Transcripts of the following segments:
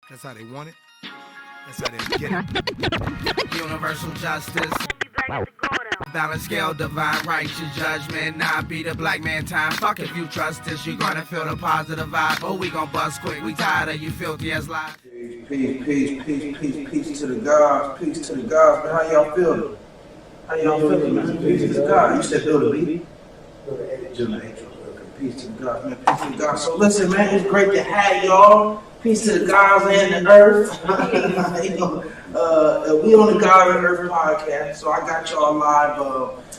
That's how they want it. That's how they get it. Universal justice. Balance scale, divine righteous judgment. Not be the black man time. Fuck if you trust this, you gonna feel the positive vibe. Oh, we gon' bust quick. We tired of you filthy as lies. Peace to the gods. Peace to the gods. Man, how y'all feeling? How y'all feeling, man? Peace to the gods. You said feel the beat? Peace to the gods, man. Peace to the gods. So listen, man, it's great to have y'all. Peace to the gods and the earth. We on the God and Earth podcast, so I got y'all live.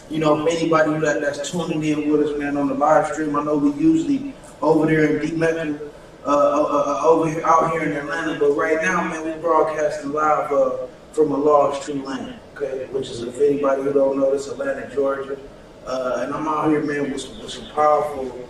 If anybody that's tuning in with us, man, on the live stream, I know we usually over there in D-Mecca, over here, out here in Atlanta, but right now, man, we broadcasting live from a lost true land, okay? Which is, if anybody who don't know, this Atlanta, Georgia, and I'm out here, man, with some powerful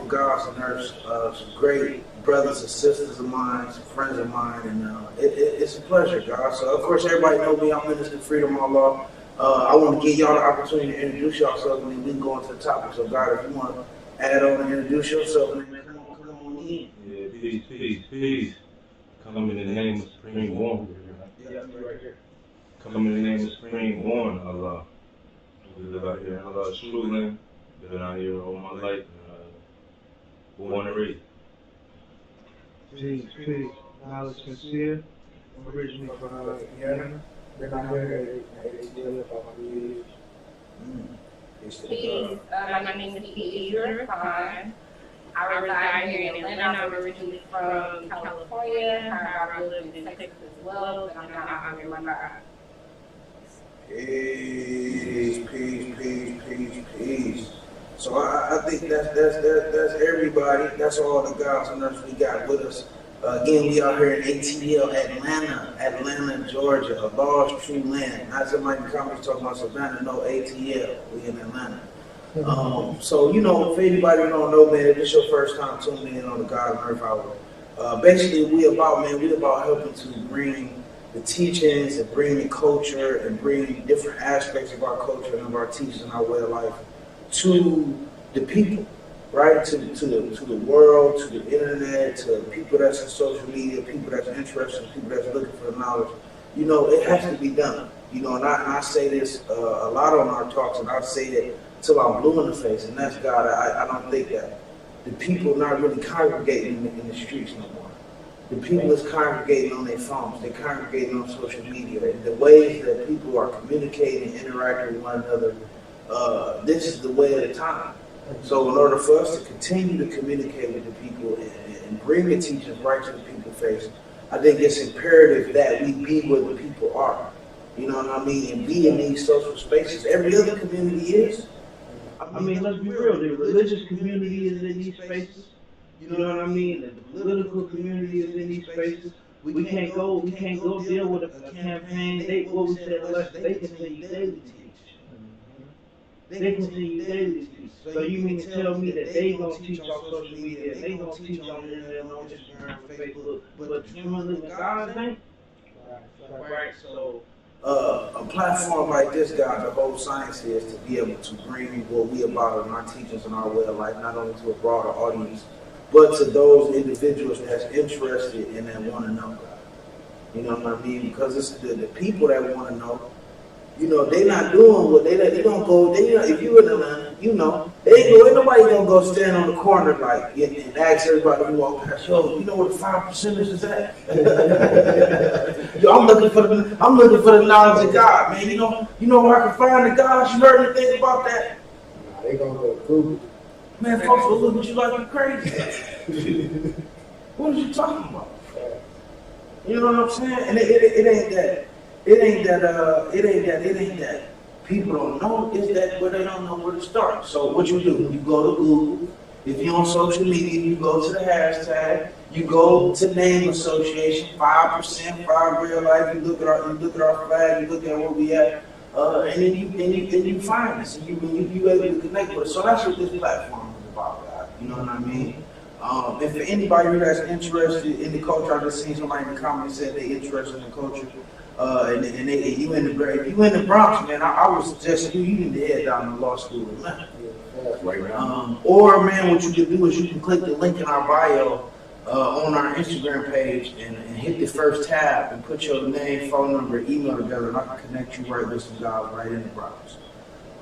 gods and earths, some great brothers and sisters of mine, some friends of mine, and it's a pleasure, guys. So, of course, everybody know me. I'm Minister Freedom Allah. I want to give y'all the opportunity to introduce yourself, and then we can go into the topic. So, God, if you want to add on and introduce yourself, man, come on in. Yeah, peace. Come in the name of Supreme One. Yeah, right here. Come in the name of Supreme One, Allah. We live out here in Allah's true land. Been out here all my life. Born and raised. Peace. Knowledge sincere. Originally from Indiana. Been out here at about 3 years. Peace. My name is Adrian Fine. I reside here in Atlanta. I'm originally from California. However, I lived in Texas as well, but I'm not out here in my life. Peace. So I think that's everybody. That's all the guys and us we got with us. Again, we out here in ATL, Atlanta, Georgia, a lost true land. Not somebody in comments talking about Savannah, no ATL. We in Atlanta. So for anybody who don't know, man, if this your first time tuning in on the God and Earth Hour, basically we about helping to bring the teachings and bring the culture and bring different aspects of our culture and of our teachings and our way of life to the people, right? To the world, to the internet, to people that's on social media, people that's interested, people that's looking for the knowledge. It has to be done. And I say this a lot on our talks, and I say it till I'm blue in the face, and that's God. I don't think that the people not really congregating in the streets no more. The people is congregating on their phones. They're congregating on social media. The ways that people are communicating, interacting with one another, this is the way of the time. So in order for us to continue to communicate with the people and bring the teachings right to the people's face, I think it's imperative that we be where the people are. You know what I mean? And be in these social spaces. Every other community is. I mean, let's be real. The religious community is in these spaces. You know what I mean? The political community is in these spaces. We can't go deal with a campaign. What we said last, they continue daily to teach. They continue daily to teach. So you mean to tell me that they gonna teach on social media, they gonna teach on the internet, on Instagram, Facebook, but you wanna live in God's name? Right. So a platform like this, God, the whole science is to be able to bring what we about in our teachings and our way of life, not only to a broader audience, but to those individuals that's interested and that want to know. You know what I mean? Because it's the people that want to know. They not doing what they don't go. If you in Atlanta, ain't nobody gonna go stand on the corner like and ask everybody who walk past. Yo, you know where the 5% is at? Yo, I'm looking for the knowledge of God, man. You know where I can find the God. You heard anything about that? nah, they gonna go to Google. Man, folks will look at you like you're crazy. What are you talking about? You know what I'm saying? And it ain't that people don't know. It's that where they don't know where to start. So what you do? You go to Google. If you're on social media, you go to the hashtag. You go to name association 5%, 5 real life. You look at our flag. You look at where we at. And then you find us, and you able to connect with us. So that's what this platform is about, guys. You know what I mean? And for anybody that's interested in the culture, I just seen somebody in the comments said they interested in the culture. And you in the Bronx, man. I would suggest you need to head down to law school, man. Or man, what you can do is you can click the link in our bio on our Instagram page and hit the first tab and put your name, phone number, email together, and I can connect you right with some guys right in the browser.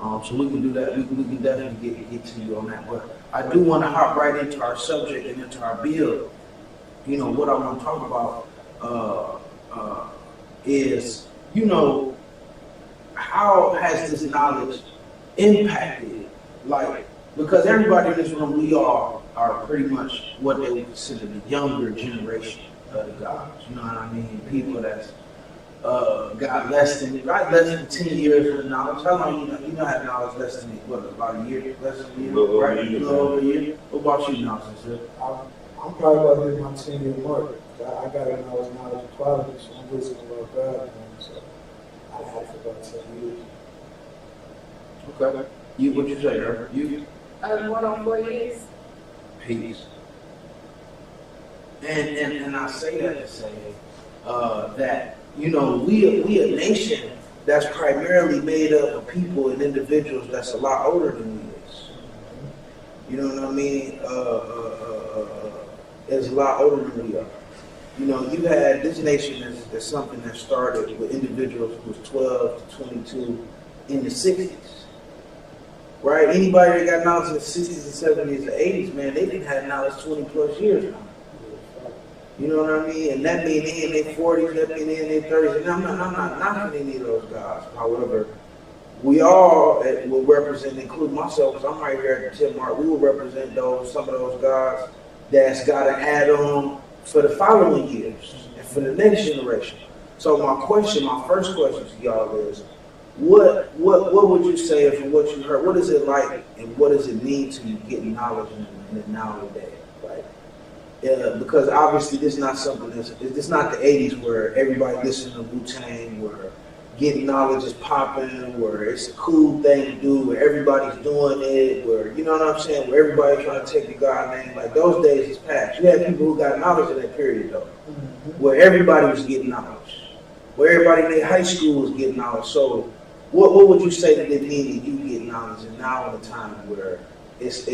So we can do that. We can definitely get to you on that. But I do want to hop right into our subject and into our build. You know, what I want to talk about is, you know, how has this knowledge impacted, like, because everybody in this room, we all are pretty much what they would consider the younger generation of the gods. You know what I mean? People that's got less than 10 years of knowledge. How long you know have knowledge less than what, about a year, less than a year, right? A little over a year. What about you now, sister? I'm probably about to hit my 10-year mark. I got a knowledge of quality, so I'm visiting about God, so I have for about 10 years. Okay. You, what you say, her? You? Going on 4 years. Peace. And I say that to say that, you know, we a nation that's primarily made up of people and individuals that's a lot older than we is. You know what I mean? Is a lot older than we are. You know, you had this nation is something that started with individuals who was 12 to 22 in the 60s. Right? Anybody that got knowledge in the 60s and 70s and 80s, man, they didn't have knowledge 20 plus years now. You know what I mean? And that means they in their 40s, that means they in their 30s. And I'm not knocking any of those guys. However, we all will represent, including myself, because I'm right here at the 10 mark, we will represent some of those guys that's got to add on for the following years and for the next generation. So my first question to y'all is, what would you say from what you heard? What is it like, and what does it mean to you getting knowledge in the nowadays? Right? Because obviously this is not something it's not the 80s where everybody listened to Wu-Tang, where getting knowledge is popping, where it's a cool thing to do, where everybody's doing it, where, you know what I'm saying, where everybody's trying to take the God name. Like, those days is past. You had people who got knowledge in that period though, where everybody was getting knowledge, where everybody in their high school was getting knowledge. So what would you say that it mean that you get knowledge, and now in a time where it's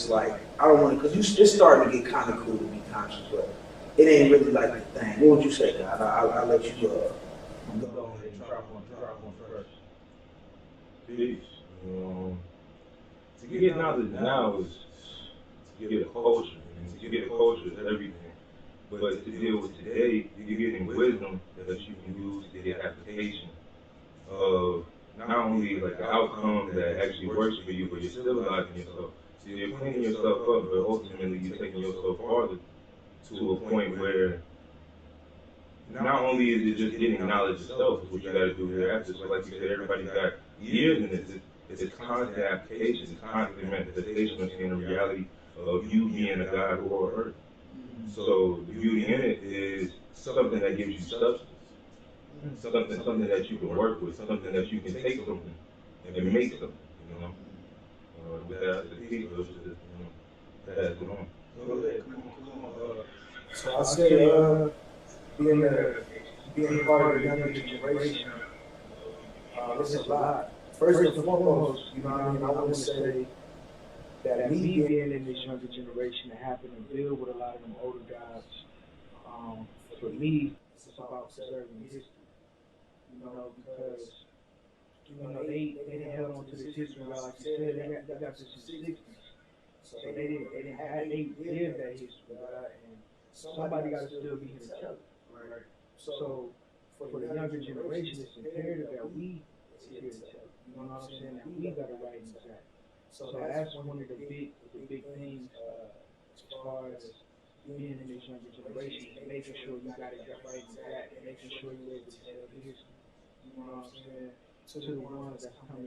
like, I don't want to, because it's starting to get kind of cool to be conscious, but it ain't really like the thing. What would you say, God? I'll let you go ahead and drop on first. Peace. To get knowledge now is to get a culture, and to get a culture is everything. But to deal with today, you're getting wisdom that you can use to get application of not only like the outcome that actually works for you, but you're still alive in yourself. So you're cleaning yourself up, but ultimately you're taking yourself farther to a point where not only is it just getting knowledge itself, is what you got to do hereafter. So like you said, everybody's got years in this. It's constant application, it's constant manifestation of seeing the reality of you being a God or a earth. So the beauty in it is something that gives you substance, something that you can work with, something that you can take something and make something. You know, with that, the peace, let's just pass it on. Go ahead, come on. So I say, being part of the younger generation, it's a lot. First and foremost, you know what I mean, I want to say that me being in this younger generation and having to deal with a lot of them older guys, for me, it's about preserving history. You know, because they didn't held on to this history, like you said, they got this in the 60s. So they lived that history, right? And somebody got to still be here to tell it, right? So for the younger generation, it's imperative that we is here to tell it. You know what I'm saying? That we got to write in that. So that's one of the big things as far as being in this younger generation, is making sure you got it right in that, and making sure you're able to tell the history. You know what I'm saying? To the ones that's coming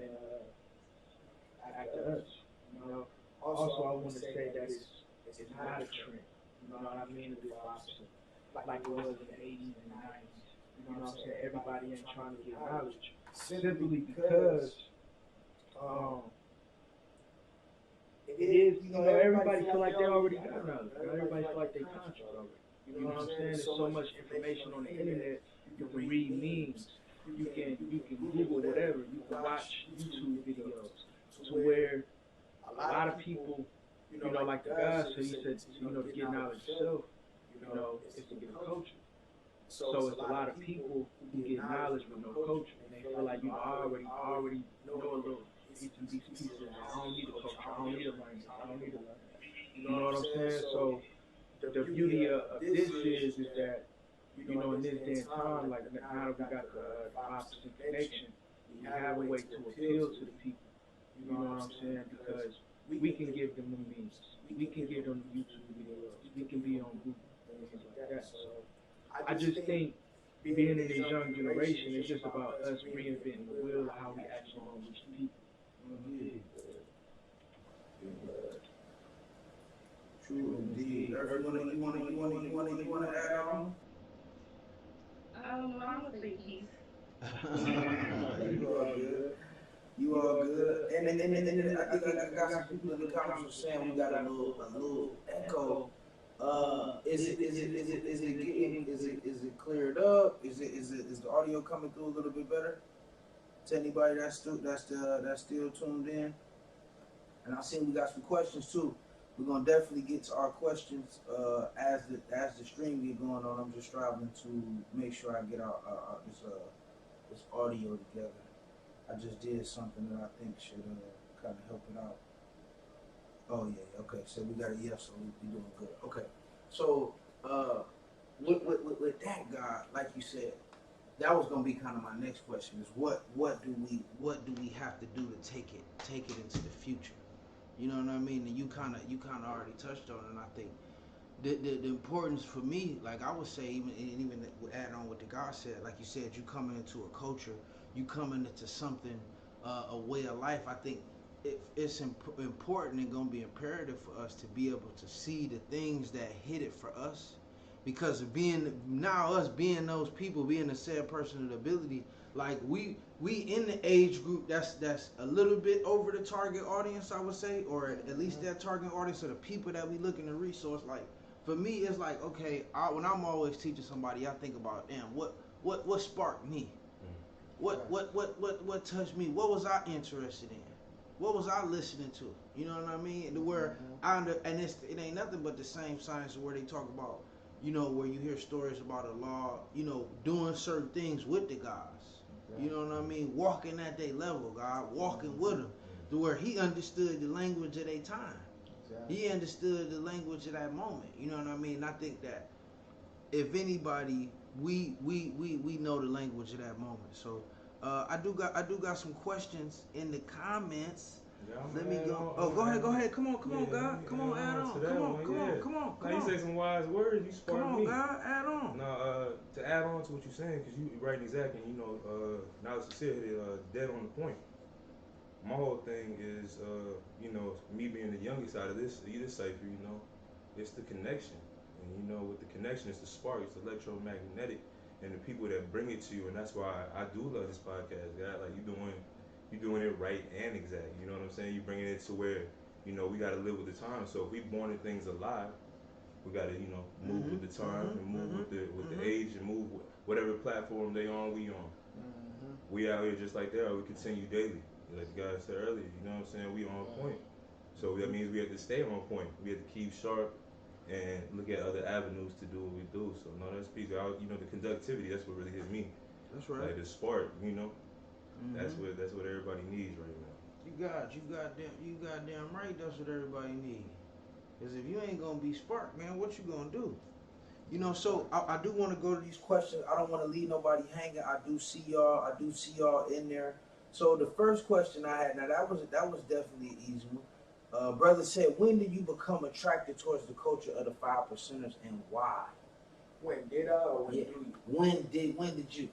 after us. You know. Also, I want to say that it's not a trend. You know what I mean? To be opposite, like it was in the 80s and 90s. You know what I'm saying? Everybody ain't trying to get knowledge simply because it is. You know, everybody feel like they already got knowledge. Everybody feel like they conscious already. You know what I'm saying? There's so much information on the internet. You can read memes. You can Google whatever. You can watch YouTube videos to where a lot of people like the guy said, he said, to get knowledge yourself, is to get a culture. So it's a lot of people who get knowledge with no culture, and they feel like, I already know a little piece and pieces, and I don't need a culture, I don't need to learn this, I don't need to learn that. You know what I'm saying? So the beauty of this is that, in this day and time, like now that we got the 5% connection, we have a way to appeal to the people. You know what I'm saying? Because we can give them the means, we can give them the YouTube videos, we can be on Google and things like that. So I just think being in this young generation is just about us reinventing the wheel of how we actually gonna reach the people. True indeed. Earth, you wanna add on? I'm gonna say peace. You all good. You all good. And I think I got some people in the comments were saying we got a little echo. Is it cleared up? Is the audio coming through a little bit better? To anybody that's still tuned in. And I see we got some questions too. We're gonna definitely get to our questions as the stream get going on. I'm just striving to make sure I get our this audio together. I just did something that I think should kind of help it out. Oh yeah, okay. So we got a yes, so we doing good. Okay. So with that, God, like you said, that was gonna be kind of my next question: is what do we have to do to take it into the future? You know what I mean? And you kind of already touched on it. And I think the importance for me, like I would say, even add on what the God said, like you said, you coming into a culture, you coming into something, a way of life. I think it's important and gonna be imperative for us to be able to see the things that hit it for us, because of us being those people, being the said person of the ability, like we in the age group that's a little bit over the target audience, I would say, or at least that target audience of the people that we looking to resource. Like for me, it's like, okay, when I'm always teaching somebody, I think about, damn, what sparked me, what touched me, what was I interested in, what was I listening to, you know what I mean? To where it ain't nothing but the same science where they talk about, where you hear stories about Allah, doing certain things with the guys. You know what I mean? Walking at their level, God, walking with them. To where he understood the language of their time. Exactly. He understood the language of that moment. You know what I mean? I think that if anybody, we know the language of that moment. So I do got some questions in the comments. Yeah, let me go. Go ahead. Come on, God. Come on, add on. Come on. Now you say some wise words. You spark me. Come on, God, add on. Now, to add on to what you're saying, because you right exactly. Now it's dead on the point. My whole thing is, me being the youngest out of this cipher, it's the connection. And with the connection, it's the spark, it's electromagnetic, and the people that bring it to you. And that's why I do love this podcast, God. Like you're doing it right and exact. You know what I'm saying? You bringing it to where, we got to live with the time. So if we born in things alive, we got to, move with the time and move with the age and move with whatever platform they on, we on. We out here just like they are. We continue daily. Like the guy said earlier, you know what I'm saying? We on point. So that means we have to stay on point. We have to keep sharp and look at other avenues to do what we do. So no, that's peace out. The conductivity, that's what really hit me. That's right. Like the spark, that's what everybody needs right now. You goddamn right. That's what everybody needs. Because if you ain't gonna be spark, man, what you gonna do? So I do want to go to these questions. I don't want to leave nobody hanging. I do see y'all in there. So the first question I had, now that was definitely an easy one. Brother said, when did you become attracted towards the culture of the 5%ers and why? When did I or when do you?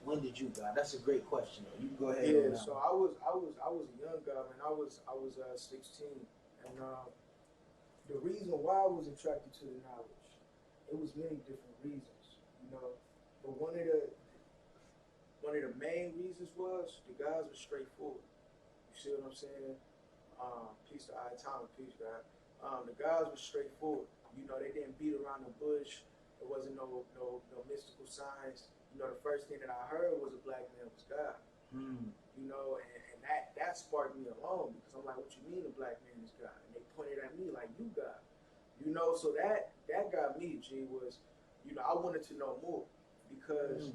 When did you, God? That's a great question though. You can go ahead. Yeah, so I was a young guy, man. I was 16, and the reason why I was attracted to the knowledge, it was many different reasons, but one of the main reasons was the guys were straightforward. You see what I'm saying? Peace to Atomic, peace, God. The guys were straightforward. They didn't beat around the bush. There wasn't no mystical signs. The first thing that I heard was a black man was God. And that sparked me along, because I'm like, what you mean a black man is God? And they pointed at me like, you God. You know, so that got me, G, was, you know, I wanted to know more because,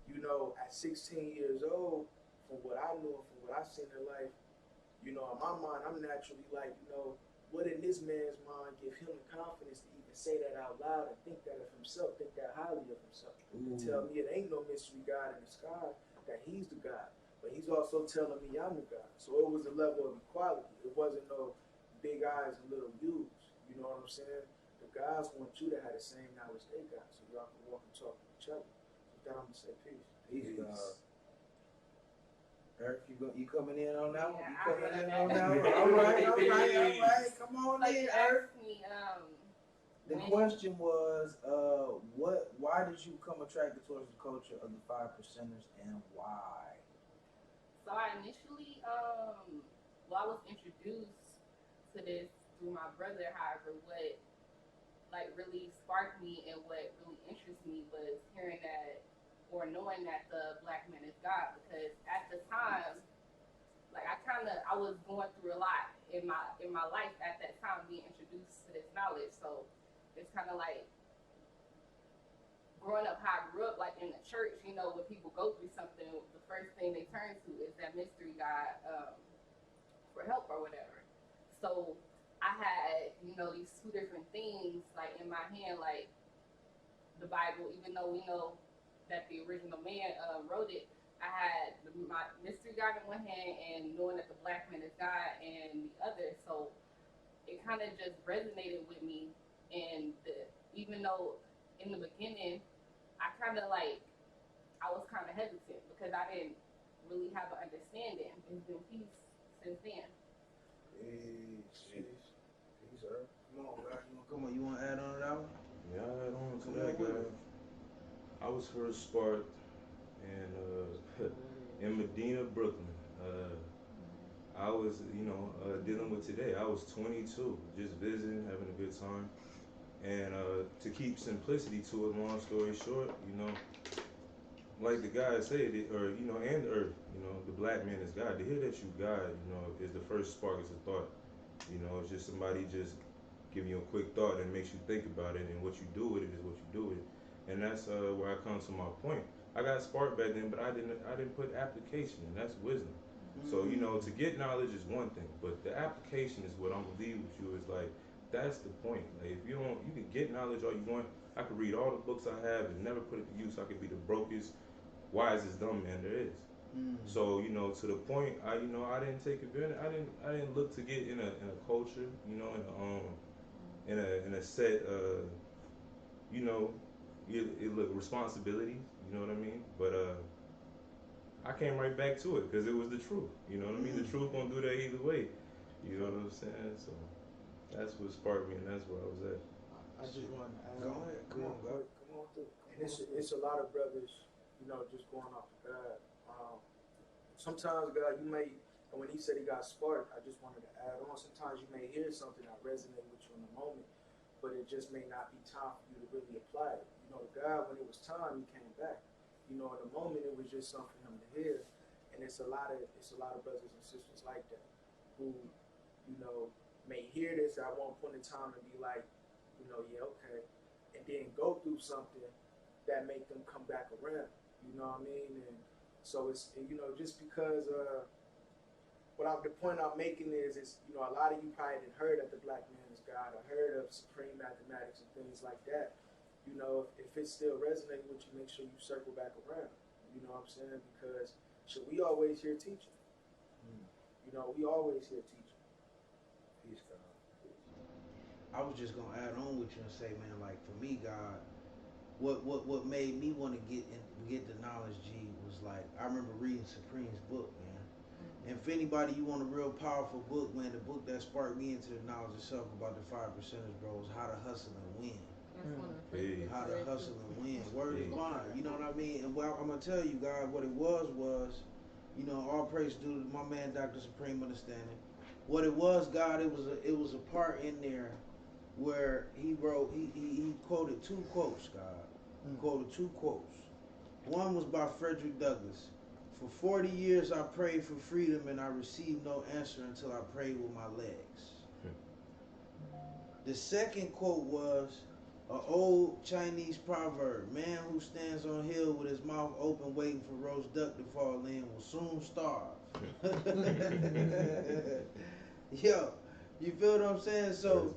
you know, at 16 years old, from what I knew and from what I seen in life, you know, in my mind, I'm naturally like, you know, what in this man's mind give him the confidence to even say that out loud and think that of himself, think that highly of himself, and tell me it ain't no mystery God in the sky, that he's the God. But he's also telling me I'm the God. So it was a level of equality. It wasn't no big eyes and little U's. You know what I'm saying? The guys want you to have the same knowledge they got, so y'all can walk and talk to each other. With that, I'm gonna say peace. Peace, God. Eric, you coming in on that one? Yeah, You coming in I on that heard one? All right. Come on Like, in, you Eric. asked me, The question was, why did you become attracted towards the culture of the 5%ers and why? So I initially, I was introduced to this through my brother. However, what like really sparked me and what really interests me was hearing that or knowing that the black man is God. Because at the time, like I was going through a lot in my life at that time, being introduced to this knowledge. So it's kind of like growing up how I grew up, like in the church, you know, when people go through something, the first thing they turn to is that mystery God for help or whatever. So I had, you know, these two different things like in my hand, like the Bible, even though we know that the original man wrote it, I had my mystery God in one hand and knowing that the black man is God in the other. So it kind of just resonated with me. And even though in the beginning, I was kind of hesitant because I didn't really have an understanding. It's been peace since then. Peace, sir. Come on, guys. You want to add on to that one? Yeah, I add on to that, guy. I was first sparked in Medina, Brooklyn. I was, dealing with today. I was 22, just visiting, having a good time. And to keep simplicity to it, long story short, like the guy said, and the earth, the black man is God. To hear that you God, is the first spark, is a thought. It's just somebody just giving you a quick thought and makes you think about it, and what you do with it is what you do with it. And that's where I come to my point. I got sparked back then, but I didn't put application, and that's wisdom. So, to get knowledge is one thing, but the application is what I'm gonna leave with you, is like, that's the point. Like, if you can get knowledge all you want. I could read all the books I have and never put it to use. I could be the brokest, wisest dumb man there is. So, to the point, I didn't take advantage. I didn't look to get in a culture, in a set, it look responsibilities. You know what I mean? But I came right back to it because it was the truth. You know what I mean? The truth gonna do that either way. You know what I'm saying? So that's what sparked me, and that's where I was at. I just want to add. Go ahead. Come on through. And it's a lot of brothers, just going off the God. Sometimes, God, you may, and when he said he got sparked, I just wanted to add on. Sometimes you may hear something that resonates with you in the moment, but it just may not be time for you to really apply it. God, when it was time, he came back. In the moment, it was just something for him to hear. And it's a lot of brothers and sisters like that who, may hear this at one point in time and be like, yeah, okay, and then go through something that make them come back around. You know what I mean? And so it's, just because the point I'm making is a lot of you probably didn't heard that the black man is God, or heard of supreme mathematics and things like that. If it still resonates with you, make sure you circle back around. You know what I'm saying? Because we always hear teaching. We always hear teaching. Peace, God. I was just gonna add on with you and say, man, like for me, God, what made me want to get the knowledge, G, was like I remember reading Supreme's book, man. And if anybody, you want a real powerful book, man, the book that sparked me into the knowledge itself about the 5%ers, bro, is How to Hustle and Win. How to Hustle and Win. Word is bond. You know what I mean? And well, I'm gonna tell you, God, what it was, all praise due to my man, Dr. Supreme Understanding. What it was, God, it was a part in there where he wrote, he quoted two quotes, God. He quoted two quotes. One was by Frederick Douglass. For 40 years I prayed for freedom and I received no answer until I prayed with my legs. The second quote was an old Chinese proverb: "Man who stands on hill with his mouth open, waiting for roast duck to fall in, will soon starve." Yo, you feel what I'm saying? So,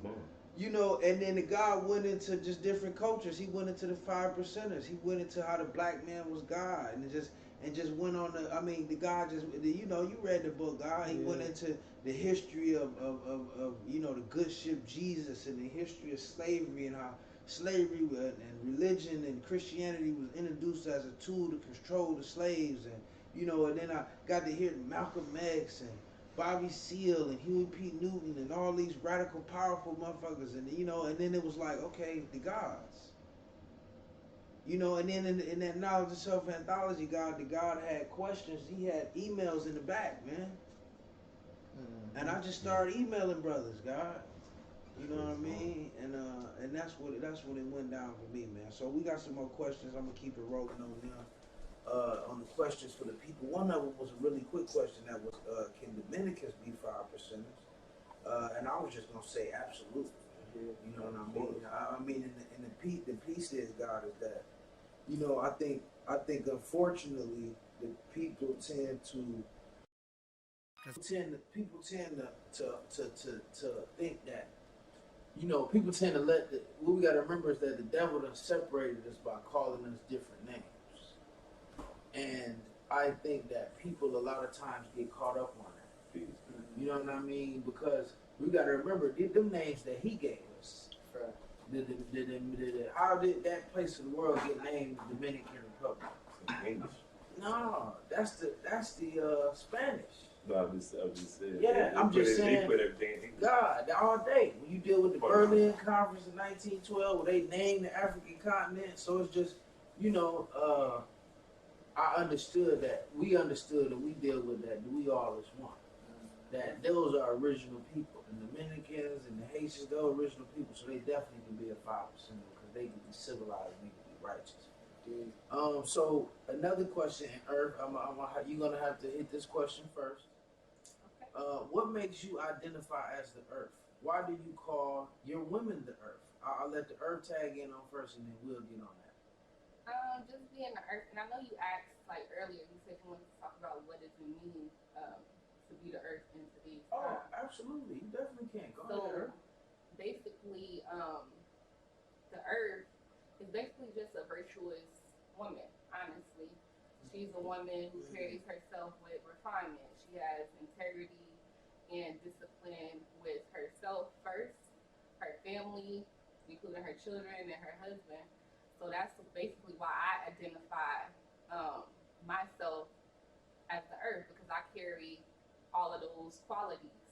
you know, and then the guy went into just different cultures. He went into the 5%ers. He went into how the black man was God, and just went on the. I mean, the guy just, you know, you read the book, God. He went into the history of you know, the good ship Jesus, and the history of slavery, and how slavery and religion and Christianity was introduced as a tool to control the slaves, and you know, and then I got to hear Malcolm X and Bobby Seale and Huey P. Newton and all these radical, powerful motherfuckers, and you know, and then it was like, okay, the gods, you know, and then in that knowledge of self anthology, the God had questions. He had emails in the back, man, and I just started emailing brothers, God. You know what I mean? And that's what it went down for me, man. So we got some more questions. I'm gonna keep it rolling on them. On the questions for the people. One of them was a really quick question that was, can Dominicans be 5%ers? And I was just gonna say absolutely. You know what I mean? I mean, the piece is, God, is that, you know, I think unfortunately the people tend to think that, you know, people tend to what we got to remember is that the devil done separated us by calling us different names. And I think that people a lot of times get caught up on that. You know what I mean? Because we got to remember them names that he gave us. How did that place in the world get named Dominican Republic? English. No, that's the Spanish. No, I'm just saying. Yeah, I'm just saying. They put everything in God, all day. When you deal with the Berlin Conference in 1912, where they named the African continent, so it's just, you know, we understood that we deal with that we all is one. That those are original people. The Dominicans and the Haitians, they're original people, so they definitely can be a 5% because they can be civilized and they can be righteous. So another question, Earth, you're gonna have to hit this question first. Okay. What makes you identify as the Earth? Why do you call your women the Earth? I'll let the Earth tag in on first, and then we'll get on that. Just being the Earth, and I know you asked like earlier. You said you wanted to talk about what does it mean to be the Earth in today's time. Absolutely, you definitely can. Go ahead, Earth. Basically, the Earth is basically just a virtuous woman. Honestly, she's a woman who carries herself with refinement. She has integrity and discipline with herself first, her family, including her children and her husband. So that's basically why I identify myself as the Earth, because I carry all of those qualities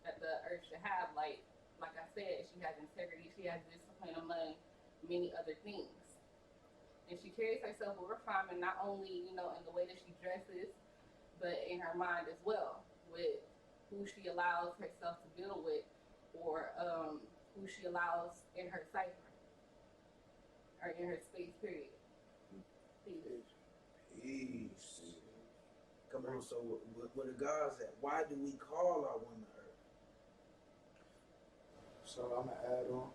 that the Earth should have. Like I said, she has integrity, she has discipline, among many other things. And she carries herself with refinement, not only, you know, in the way that she dresses, but in her mind as well, with who she allows herself to build with, or who she allows in her cipher, or in her space, period. Peace. Come on, so where the God's at? Why do we call our women Earth? So I'm gonna add on.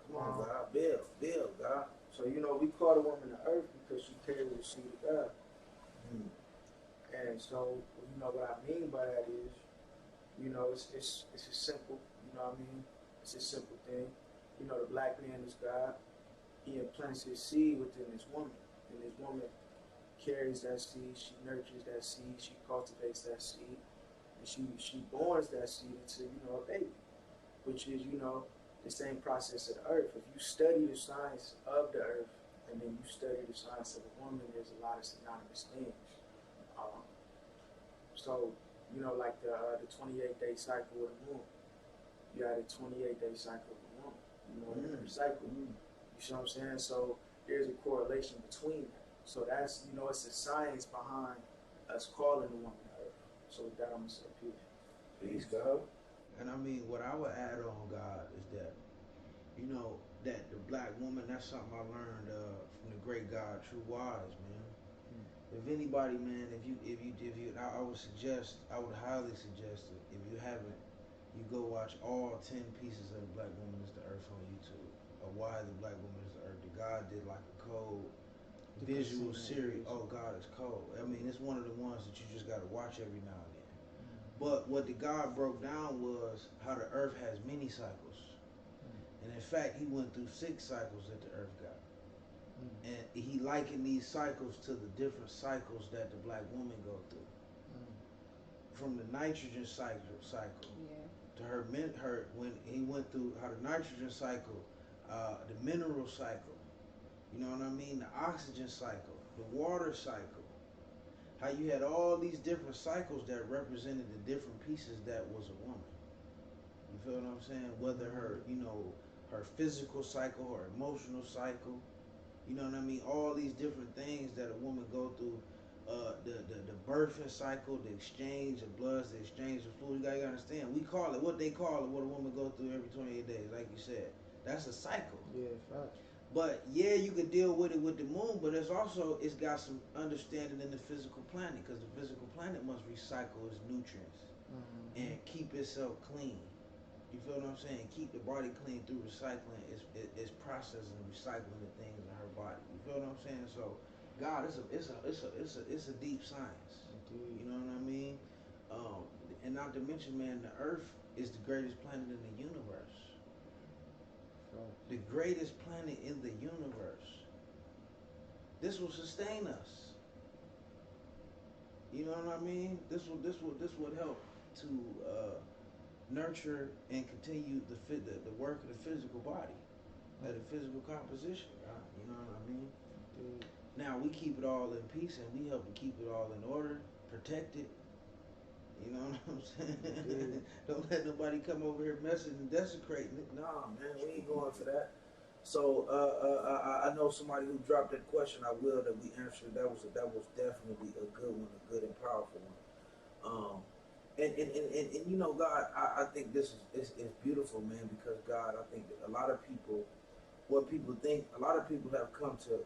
Come on, God. Build, God. So, you know, we call the woman the Earth because she carries the seed of God. And so, you know, what I mean by that is, you know, it's a simple, you know what I mean? It's a simple thing. You know, the black man is God. He implants his seed within this woman. And this woman carries that seed, she nurtures that seed, she cultivates that seed, and she borns that seed into, you know, a baby, which is, you know, the same process of the earth. If you study the science of the earth and then you study the science of a woman, there's a lot of synonymous things. So, you know, like the 28-day cycle of the moon. You had a 28-day cycle of the woman, you know, her cycle. You see what I'm saying? So there's a correlation between that. So that's, you know, it's the science behind us calling the woman Earth. So with that, I'm going to say peace. Peace, God. And I mean, what I would add on, God, is that, you know, that the black woman, that's something I learned from the great God, True Wise, man. If anybody, man, if you, I would highly suggest it, if you haven't You go watch all 10 pieces of The Black Woman is the Earth on YouTube. Or Why the Black Woman is the Earth. The God did like a cold visual series. Oh, God is cold. I mean, it's one of the ones that you just got to watch every now and then. But what the God broke down was how the Earth has many cycles. And in fact, he went through 6 cycles that the Earth got. And he likened these cycles to the different cycles that the black woman go through. From the nitrogen cycle to her when he went through how the nitrogen cycle, the mineral cycle, you know what I mean, the oxygen cycle, the water cycle. How you had all these different cycles that represented the different pieces that was a woman. You feel what I'm saying? Whether her, her physical cycle, her emotional cycle, you know what I mean? All these different things that a woman go through, the birthing cycle, the exchange of bloods, the exchange of fluid. You gotta understand. We call it what they call it. What a woman go through every 28 days, like you said. That's a cycle. Yeah, fact. But yeah, you could deal with it with the moon, but it's got some understanding in the physical planet, because the physical planet must recycle its nutrients and keep itself clean. You feel what I'm saying? Keep the body clean through recycling. It's processing and recycling the things in her body. You feel what I'm saying? So, God, it's a deep science. You know what I mean? And not to mention, man, the Earth is the greatest planet in the universe. The greatest planet in the universe. This will sustain us. You know what I mean? This would help to nurture and continue the work of the physical body, the physical composition. You know what I mean? Now we keep it all in peace, and we help to keep it all in order, protect it. You know what I'm saying? Don't let nobody come over here messing and desecrating it. Nah, man, we ain't going for that. So I know somebody who dropped that question. I will that we answered. That was definitely a good one, a good and powerful one. And you know, God, I think this is beautiful, man, because God, I think that a lot of people, what people think, a lot of people have come to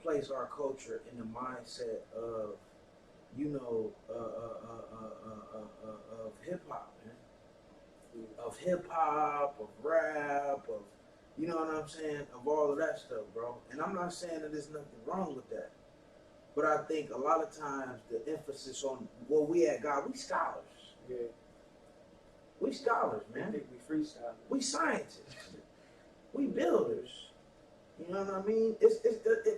place our culture in the mindset of, of hip hop, man, of hip hop, of rap, of, you know what I'm saying, of all of that stuff, bro. And I'm not saying that there's nothing wrong with that. But I think a lot of times the emphasis on where we at, God, we scholars. Yeah. We scholars, man. I think we freestyle. We scientists. We builders. You know what I mean?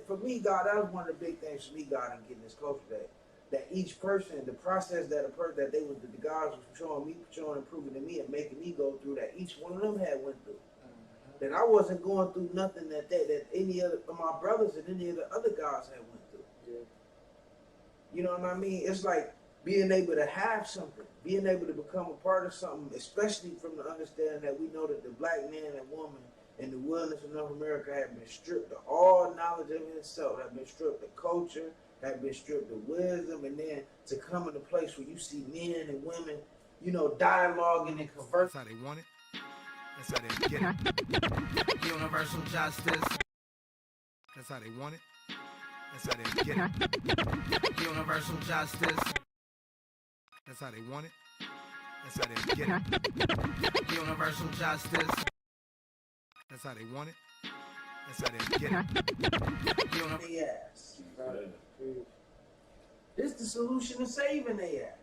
For me, God, that was one of the big things for me, God, in getting this culture that each person, the process that the guys was showing and proving to me and making me go through, that each one of them had went through. That I wasn't going through nothing that any other of my brothers and any of the other guys had went through. Yeah. You know what I mean? It's like being able to have something, being able to become a part of something, especially from the understanding that we know that the black man and woman in the wilderness of North America have been stripped of all knowledge of himself, have been stripped of culture, have been stripped of wisdom, and then to come in a place where you see men and women, dialoguing and conversing. That's how they want it. That's how they get it. Universal justice. That's how they want it. That's how they get it. Universal justice. That's how they want it. That's how they get it. Universal justice. That's how they want it. That's how they get it. Yes. This the solution to saving their ass.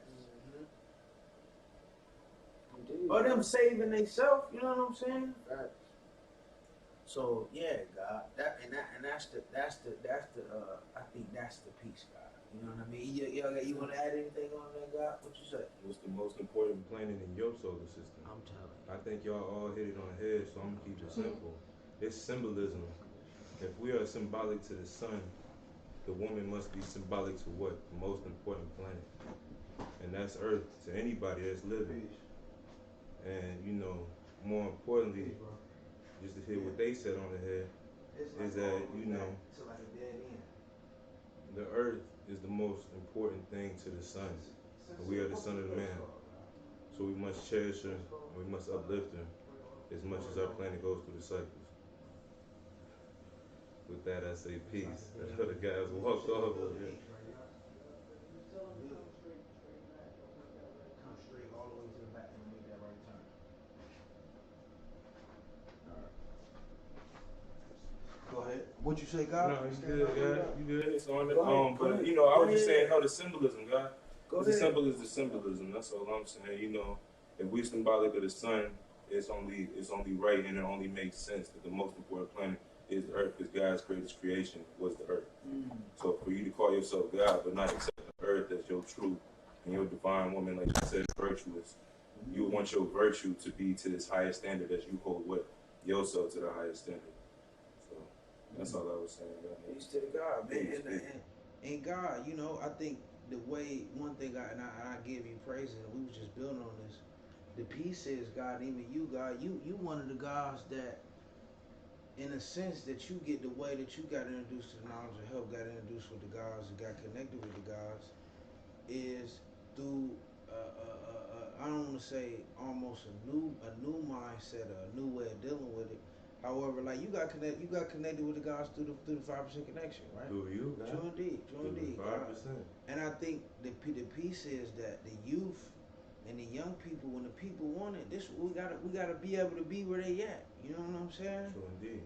Or them saving themselves, you know what I'm saying? Right. So yeah, God, that's the I think that's the piece, God. You know what I mean? You want to add anything on that, God? What you say? What's the most important planet in your solar system? I'm telling you. I think y'all all hit it on the head, so I'm gonna keep it simple. It's symbolism. If we are symbolic to the sun, the woman must be symbolic to what? The most important planet. And that's Earth, to anybody that's living. And more importantly, just to hear what they said on the head, is that, the Earth is the most important thing to the sun. And we are the son of the man. So we must cherish her, and we must uplift her as much as our planet goes through the cycles. With that, I say peace. The other guys walked off. What you say, God? No, you good, God. You good. It's on the Go ahead, go but ahead. you know, I was just Go ahead. saying, the symbolism, God. Go The ahead. symbol is the symbolism. That's all I'm saying. You know, if we symbolic of the sun, it's only right, and it only makes sense that the most important planet is the Earth, because God's greatest creation was the Earth. So for you to call yourself God but not accept the Earth as your true and your divine woman, like you said, virtuous, you want your virtue to be to this highest standard as you hold what yourself to the highest standard. So that's all I was saying. Peace to the God, man. And God, you know, I think the way one thing I give you praise, and we was just building on this. The peace is God, even you, God, you one of the gods that, in a sense, that you get the way that you got introduced to the knowledge of help, got introduced with the gods, and got connected with the gods, is through I don't want to say almost a new mindset, a new way of dealing with it. However, like you got connected with the gods through the 5% connection, right? Through you, God. True indeed. 5%. And I think the piece is that the youth and the young people, when the people want it, this we gotta be able to be where they at. You know what I'm saying? True indeed.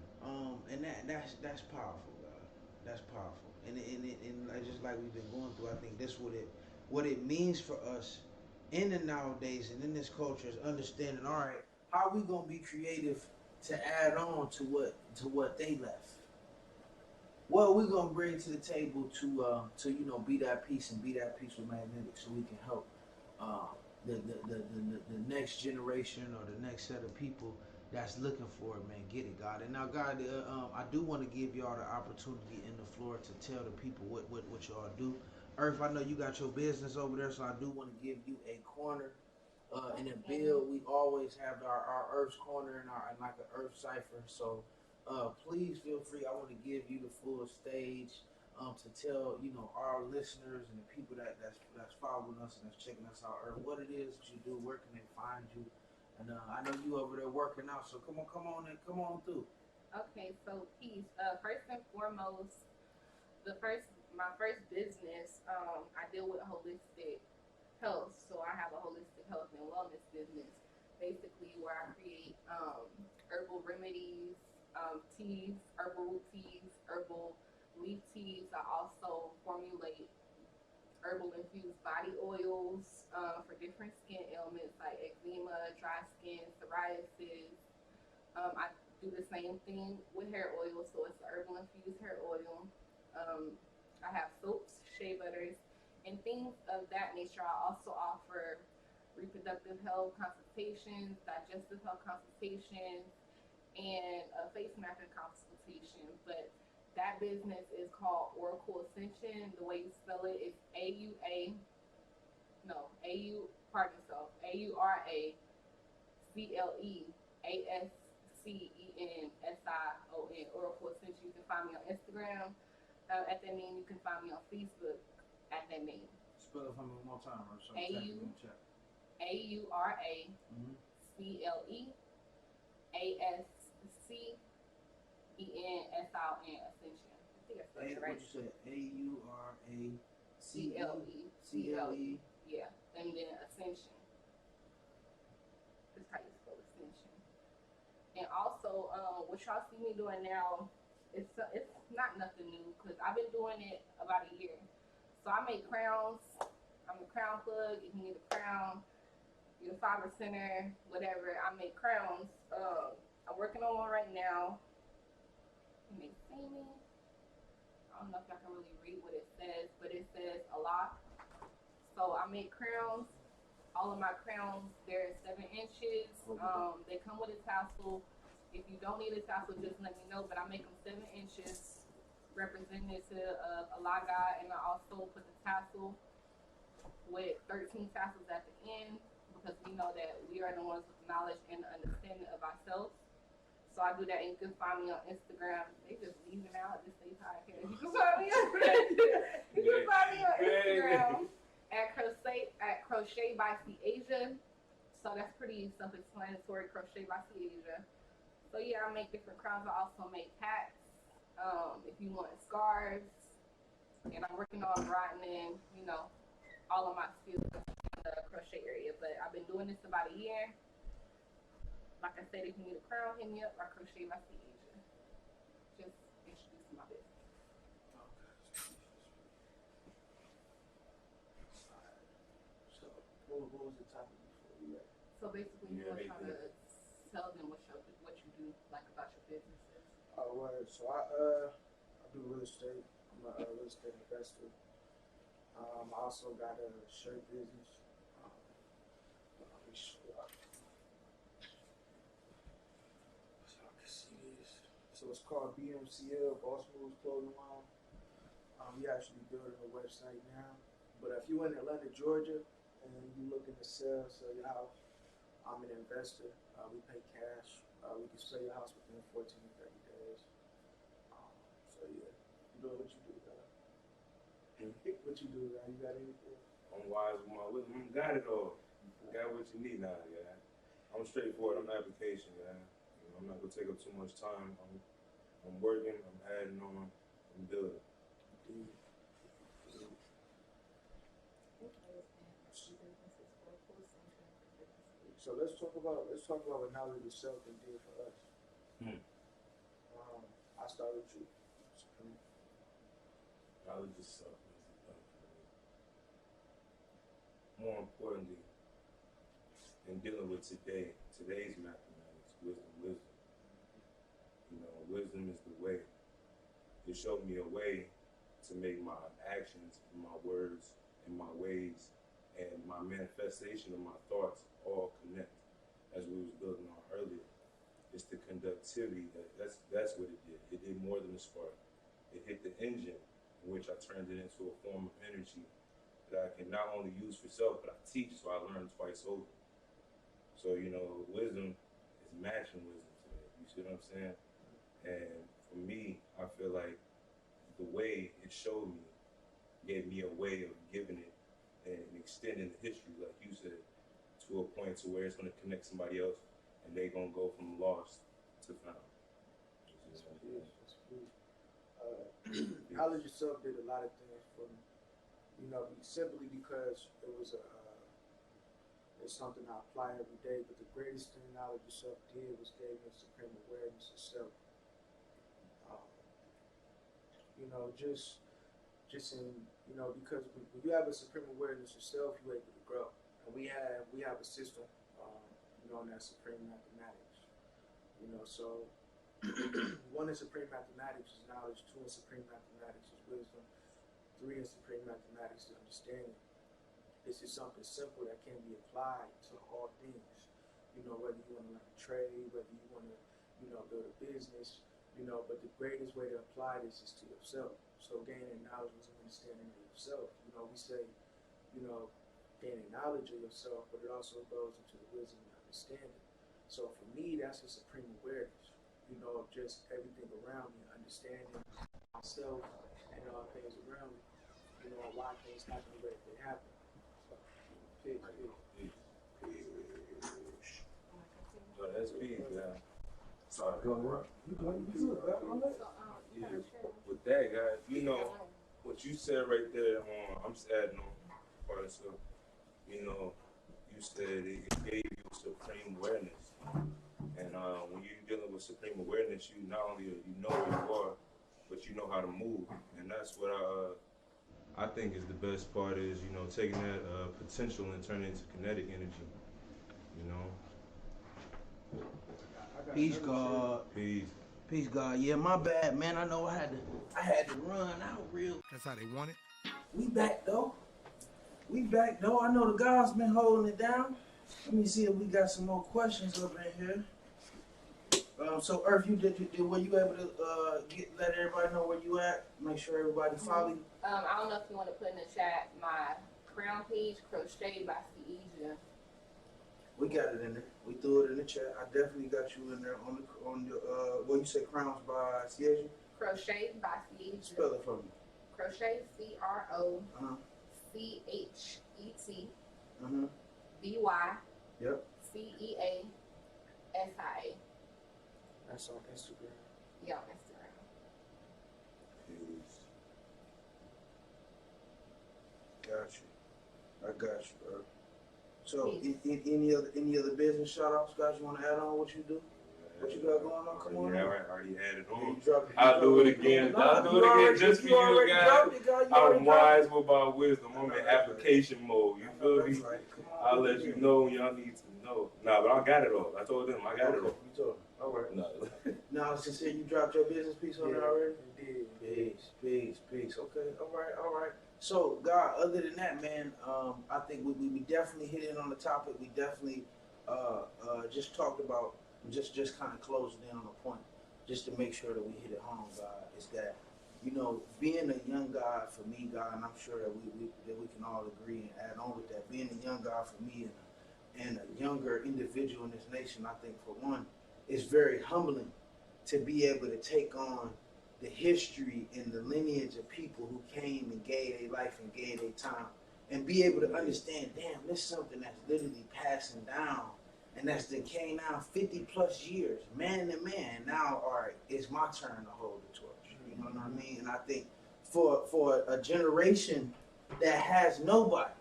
And that's powerful, God. That's powerful. And just like we've been going through, I think this what it means for us in the nowadays and in this culture is understanding. All right, how are we gonna be creative to add on to what they left? What are we gonna bring to the table to be that piece and be that piece with Magnetic, so we can help the next generation or the next set of people that's looking for it, man. Get it, God. And now, God, I do want to give y'all the opportunity in the floor to tell the people what y'all do. Earth, I know you got your business over there, so I do want to give you a corner. In the bill, we always have our Earth's corner and like an Earth cipher. So please feel free. I want to give you the full stage to tell our listeners and the people that's following us and that's checking us out, Earth, what it is that you do, where can they find you, and I know you over there working out. So come on through. Okay, so peace. First and foremost, my first business, I deal with holistic health. So I have a holistic health and wellness business, basically where I create herbal remedies, teas, herbal teas, herbal leaf teas. I also formulate herbal infused body oils for different skin ailments like eczema, dry skin, psoriasis. I do the same thing with hair oil, so it's herbal infused hair oil. I have soaps, shea butters, and things of that nature. I also offer reproductive health consultations, digestive health consultations, and a face mapping consultation. But that business is called Oracle Ascension. The way you spell it is AuraCleAscension. Oracle Ascension. You can find me on Instagram at that name. You can find me on Facebook at that name. Spell it for me one more time, right? So AuraCleAscension. Ascension. I think I spelled it right. What you said? AuraCle. Yeah, and then Ascension. That's how you spell Ascension. And also, what y'all see me doing now, it's not nothing new because I've been doing it about a year. So I make crowns. I'm a crown plug. You can get a crown. You're a 5 center, whatever. I make crowns. I'm working on one right now. You may see me. I don't know if y'all can really read what it says, but it says a lot. So I make crowns. All of my crowns, they're 7 inches. They come with a tassel. If you don't need a tassel, just let me know. But I make them 7 inches, representative of Allah God, and I also put the tassel with 13 tassels at the end because we know that we are the ones with knowledge and understanding of ourselves. So I do that, and you can find me on Instagram. They just leaving out this day podcast. You can find me on Instagram at Crochet by Asia. So that's pretty self-explanatory. Crochet by Asia. So yeah, I make different crowns. I also make hats. If you want scarves, and I'm working on broadening, all of my skills in the crochet area. But I've been doing this about a year. Like I said, if you need a crown, hit me up. I crochet by Asia. Just introduce what was the topic before we read? So basically, you were trying to tell them what you do, like about your businesses. Oh, right. So I do real estate. I'm a real estate investor. I also got a shirt business. Let me show you. So I can see this. So it's called BMCL, Boss Moves Clothing Line. We actually building a website now. But if you're in Atlanta, Georgia, and you looking to sell your house, I'm an investor. We pay cash. We can sell your house within 14 to 30 days. So yeah, you know what you do, guy. What you do, guy? You got anything? I'm wise with my wisdom. Got it all. Got what you need now, yeah. I'm straightforward. I'm application, yeah. You know, I'm not gonna take up too much time. I'm working. I'm adding on. I'm building. So let's talk about what knowledge of self can do for us. I start with you. Knowledge of self is done for me. More importantly, in dealing with today's mathematics, wisdom. You know, wisdom is the way. It showed me a way to make my actions, my words, and my ways, and my manifestation of my thoughts all connect, as we was building on earlier. It's the conductivity that's what it did. It did more than a spark. It hit the engine, in which I turned it into a form of energy that I can not only use for self, but I teach, so I learn twice over. So, you know, wisdom is matching wisdom today. You see what I'm saying? And for me, I feel like the way it showed me gave me a way of giving it and extending the history, like you said, to a point to where it's going to connect somebody else and they're going to go from lost to found. That's knowledge itself did a lot of things for me. You know, simply because it's something I apply every day, but the greatest thing knowledge itself did was gave me supreme awareness of self. You know, just in, you know, because when you have a supreme awareness of self, you're able to grow. And we have a system, known as supreme mathematics. You know, so 1 in supreme mathematics is knowledge, 2 in supreme mathematics is wisdom, 3 in supreme mathematics is understanding. This is something simple that can be applied to all things. You know, whether you want to learn a trade, whether you want to, you know, build a business, you know, but the greatest way to apply this is to yourself. So gaining knowledge is an understanding of yourself. You know, we say, you know, gaining knowledge of yourself, but it also goes into the wisdom and understanding. So for me, that's a supreme awareness, you know, of just everything around me, understanding myself and all things around me, you know, why things happen the way they happen. So, peace. So that's peace, yeah. Sorry. Go ahead. With that, guys, you know, what you said right there, I'm just adding on part of stuff. You know, you said it gave you supreme awareness. And when you're dealing with supreme awareness, you not only you know where you are, but you know how to move. And that's what I think is the best part is, you know, taking that potential and turning it into kinetic energy, you know. Peace, God. Peace, God. Yeah, my bad, man. I know I had to run out real. That's how they want it. We back though. I know the guys been holding it down. Let me see if we got some more questions up in here. So Earth, were you able to let everybody know where you at? Make sure everybody follow you. I don't know if you want to put in the chat my crown page, Crochet by Ciesia. We got it in there. We threw it in the chat. I definitely got you in there on the what you say, crowns by Ciesia? Crochet by Ciesia. Spell it for me. Crochet, CROCHET BY Yep. CEASIA. That's on Instagram. Yeah, on Instagram. Peace. I got you, bro. So, any other business shout outs, guys, you want to add on what you do? What you got going on? Come on. Yeah, I already added on. Yeah, I'll do it again. I'll do it again just for you guys. I'm wise with my wisdom. I'm in application mode. You feel me? Right. Come I'll let you know when y'all need to know. Nah, but I got it all. I told them I got it all. You told me. All right. No. Now, since you dropped your business piece on there already? Indeed. Peace. Okay, all right. So, God, other than that, man, I think we definitely hit in on the topic. We definitely just talked about, just kind of closed in on a point, just to make sure that we hit it home, God, is that, you know, being a young God for me, God, and I'm sure that we can all agree and add on with that, being a young God for me and a younger individual in this nation, I think, for one, is very humbling to be able to take on the history and the lineage of people who came and gave their life and gave their time, and be able to understand, damn, this is something that's literally passing down, and that's been came now 50 plus years, man to man. Now, all right, it's my turn to hold the torch. You know what I mean? And I think for a generation that has nobody,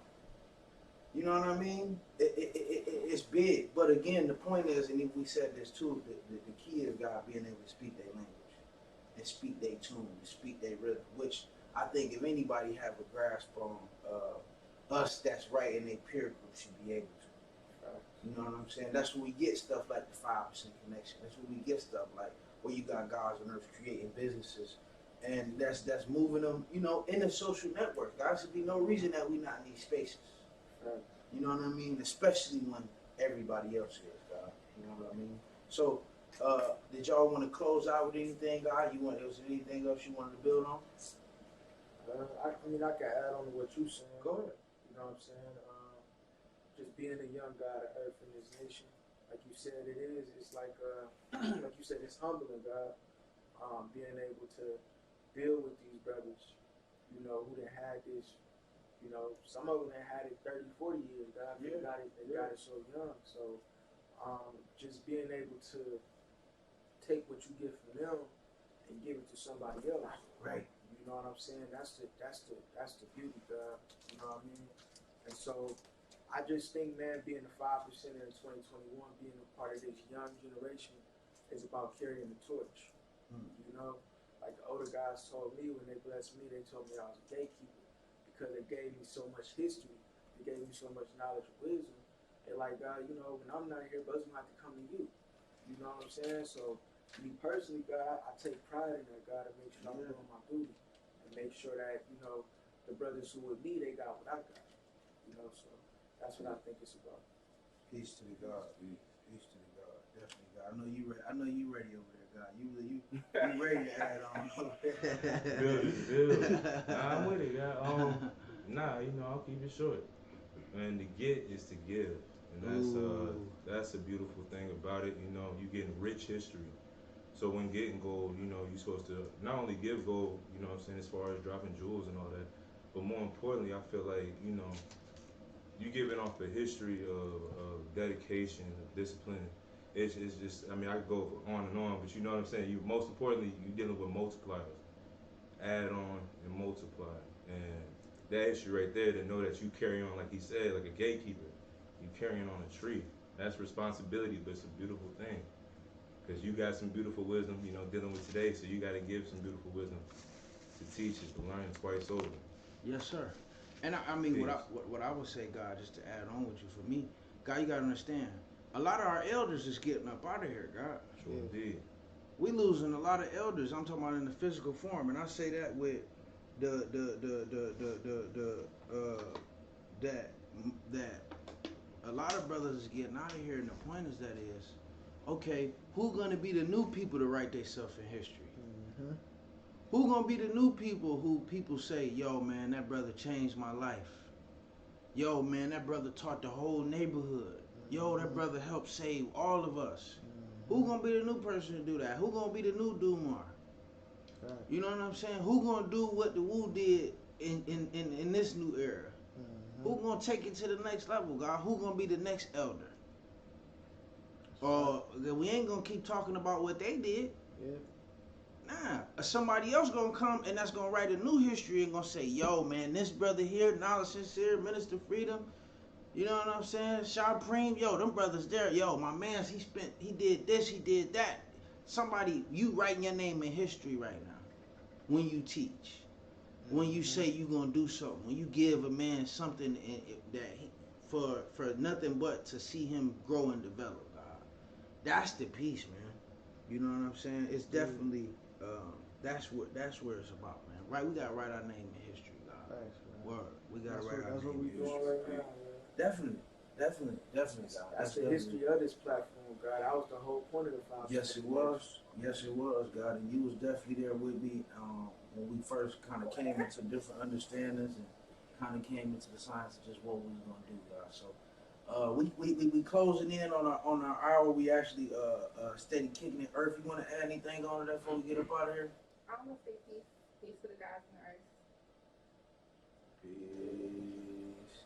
you know what I mean? It's big. But again, the point is, and we said this too, the key is God being able to speak their language and speak their tune and speak their rhythm, which I think if anybody have a grasp on us that's right in their peer group should be able to. You know what I'm saying? That's where we get stuff like the 5% connection. That's where we get stuff like where you got guys on earth creating businesses. And that's moving them, you know, in the social network. There should be no reason that we not in these spaces. You know what I mean? Especially when everybody else is, God. You know what I mean? So, did y'all want to close out with anything, God? Was there anything else you wanted to build on? I mean, I can add on to what you saying. Go ahead. You know what I'm saying? Just being a young God of earth in this nation, like you said, it is. It's like, like you said, it's humbling, God. Being able to build with these brothers, you know, who done had this. You know, some of them had it 30, 40 years, God. They got it so young. So, just being able to take what you get from them and give it to somebody else. Right. You know what I'm saying? That's the beauty, God. You know what I mean? And so, I just think, man, being a 5% in 2021, being a part of this young generation, is about carrying the torch. You know, like the older guys told me when they blessed me, they told me I was a gatekeeper. Because they gave me so much history, they gave me so much knowledge and wisdom. And like, God, you know, when I'm not here, brothers gonna have to come to you. You know what I'm saying? So, me personally, God, I take pride in that, God, and make sure I'm doing my duty. And make sure that, you know, the brothers who with me, they got what I got. You know, so that's what I think it's about. Peace to the God. Peace to the God. Definitely, God. I know you ready over there, God. You ready to add on. Good. Nah, I'm with it, God. Nah, you know, I'll keep it short. And to get is to give. And that's a beautiful thing about it. You know, you getting rich history. So when getting gold, you know, you're supposed to not only give gold, you know what I'm saying, as far as dropping jewels and all that, but more importantly, I feel like, you know, you giving off a history of dedication, of discipline. It's just, I mean, I could go on and on, but you know what I'm saying? You most importantly, you're dealing with multipliers. Add on and multiply. And that issue right there, to know that you carry on, like he said, like a gatekeeper. You carrying on a tree. That's responsibility, but it's a beautiful thing. Because you got some beautiful wisdom, you know, dealing with today, so you got to give some beautiful wisdom to teach it, to learn twice over. Yes, sir. And I mean, what I would say, God, just to add on with you, for me, God, you got to understand, a lot of our elders is getting up out of here, God. Sure indeed. We losing a lot of elders. I'm talking about in the physical form, and I say that with that a lot of brothers is getting out of here, and the point is that is, okay, who gonna be the new people to write themselves in history? Mm-hmm. Who gonna be the new people who people say, yo, man, that brother changed my life. Yo, man, that brother taught the whole neighborhood. Yo, that brother helped save all of us. Who gonna be the new person to do that? Who gonna be the new Dumar? Right. You know what I'm saying? Who gonna do what the Wu did in this new era? Who gonna take it to the next level, God? Who gonna be the next elder? Or we ain't gonna keep talking about what they did. Yeah. Nah, somebody else gonna come and that's gonna write a new history and gonna say, yo, man, this brother here, Knowledge Sincere, Minister Freedom, you know what I'm saying? Sharpreem, yo, them brothers there, yo, my man's, he did this, he did that. Somebody, you writing your name in history right now when you teach. When you say you gonna do something, when you give a man something for nothing but to see him grow and develop, God. That's the peace, man. You know what I'm saying? It's definitely that's where it's about, man. Right? We gotta write our name in history, God. Thanks, man. Word. We gotta write our That's what name we in doing history. right now, man. Definitely, God. That's the history of this platform, God. That was the whole point of the 5%. Yes, it was. Yes, it was, God. And you was definitely there with me when we first kind of came into different understandings and kind of came into the science of just what we was gonna do, God. So we closing in on our hour. We actually steady kicking it. Earth, you want to add anything on to that before we get up out of here? I'm gonna say peace to the guys on the earth. Peace.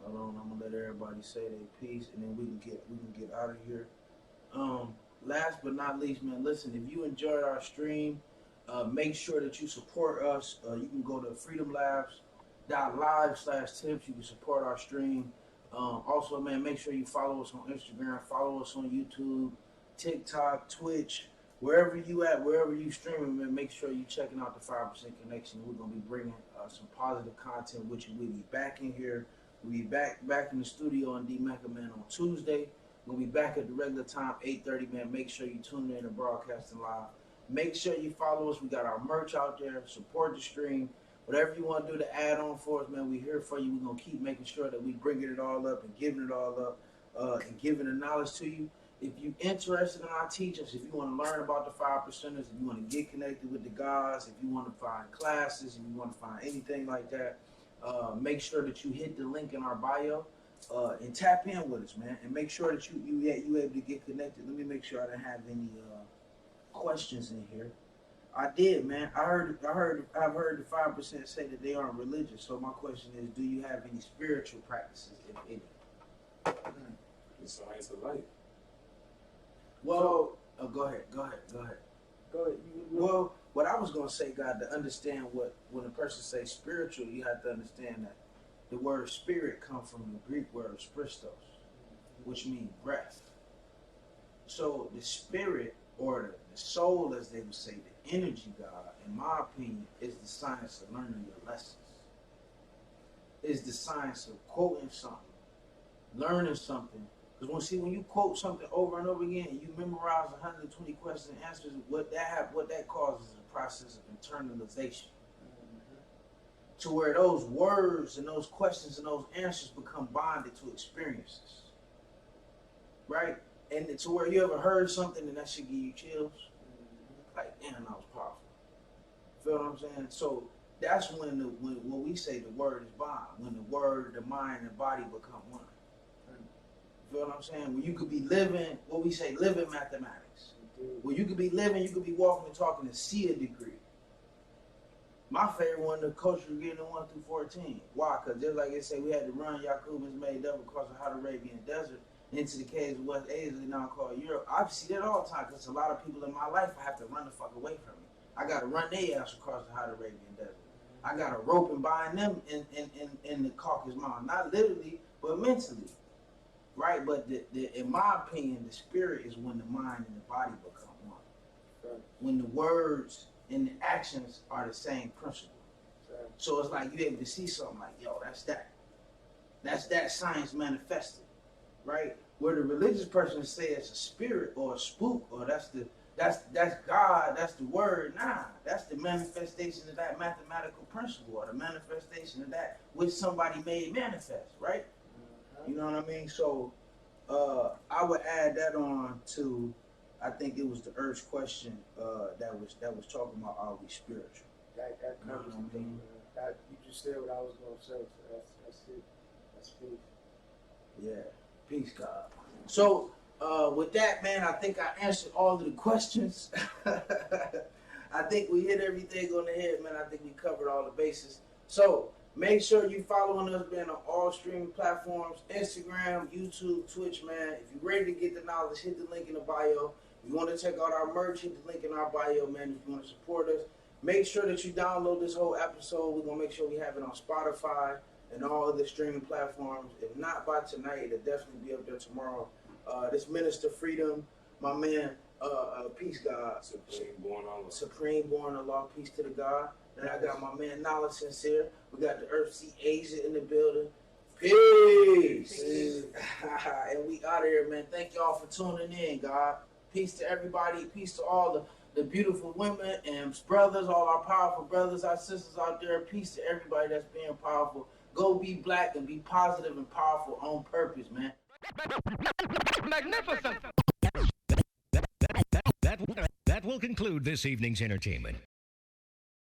Hold on, I'm gonna let everybody say their piece, and then we can get out of here. Last but not least, man, listen, if you enjoyed our stream, make sure that you support us. You can go to freedomlabs.live/tips. You can support our stream. Also, man, make sure you follow us on Instagram, follow us on YouTube, TikTok, Twitch, wherever you at, wherever you streaming, man. Make sure you checking out the 5% Connection. We're gonna be bringing some positive content, which we'll be back in here. We'll be back in the studio on D-Mecca, man, on Tuesday. We'll be back at the regular time, 8:30, man. Make sure you tune in to Broadcasting Live. Make sure you follow us. We got our merch out there. Support the stream. Whatever you want to do to add on for us, man, we're here for you. We're going to keep making sure that we bringing it all up and giving it all up and giving the knowledge to you. If you're interested in our teachings, if you want to learn about the 5%ers, if you want to get connected with the guys, if you want to find classes, if you want to find anything like that, make sure that you hit the link in our bio and tap in with us, man. And make sure that you able to get connected. Let me make sure I don't have any questions in here. I did, man. I've heard the 5% say that they aren't religious. So my question is, do you have any spiritual practices, if any? The science of life. Well, go ahead. Go ahead. Well, what I was gonna say, God, to understand when a person says spiritual, you have to understand that the word spirit comes from the Greek word spristos, which means breath. So the spirit, or the soul, as they would say, the energy, God, in my opinion, is the science of learning your lessons. Is the science of quoting something, learning something. Because when you quote something over and over again, and you memorize 120 questions and answers, what that causes is a process of internalization. To where those words and those questions and those answers become bonded to experiences. Right? And to where you ever heard something and that should give you chills. Like, damn, that was powerful. Feel what I'm saying? So that's when we say the word is bond. When the word, the mind, and the body become one. Feel what I'm saying? When you could be living, what we say, living mathematics. When you could be living, you could be walking and talking and see a degree. My favorite one, the culture getting 1 through 14. Why? Because just like they say, we had to run Yaqub made up across the hot Arabian desert into the caves of West Asia, now called Europe. I see that all the time because a lot of people in my life, I have to run the fuck away from me. I got to run their ass across the hot Arabian desert. I got a rope and bind them in the Caucasus Mountain. Not literally, but mentally. Right? But in my opinion, the spirit is when the mind and the body become one. Right. When the words and the actions are the same principle. Right. So it's like you're able to see something like, yo, that's that. That's that science manifested. Right? Where the religious person say it's a spirit or a spook or that's God, that's the word. Nah, that's the manifestation of that mathematical principle or the manifestation of that which somebody made manifest, right? You know what I mean? So I would add that on to, I think it was the Earth's question that was talking about are we spiritual? That covers it. That you just said what I was gonna say. So that's it. That's peace. Yeah, peace, God. So with that, man, I think I answered all of the questions. I think we hit everything on the head, man. I think we covered all the bases. So make sure you following us, man, on all streaming platforms, Instagram, YouTube, Twitch, man. If you're ready to get the knowledge, hit the link in the bio. If you want to check out our merch, hit the link in our bio, man. If you want to support us, make sure that you download this whole episode. We're going to make sure we have it on Spotify and all other streaming platforms. If not by tonight, it'll definitely be up there tomorrow. This Minister Freedom, my man, peace, God. Supreme born Allah, peace to the God. And I got my man Knowledge Sincere. We got the Earth Sea Asia in the building. Peace. And we out of here, man. Thank y'all for tuning in, God. Peace to everybody. Peace to all the beautiful women and brothers, all our powerful brothers, our sisters out there. Peace to everybody that's being powerful. Go be black and be positive and powerful on purpose, man. Magnificent. That will conclude this evening's entertainment.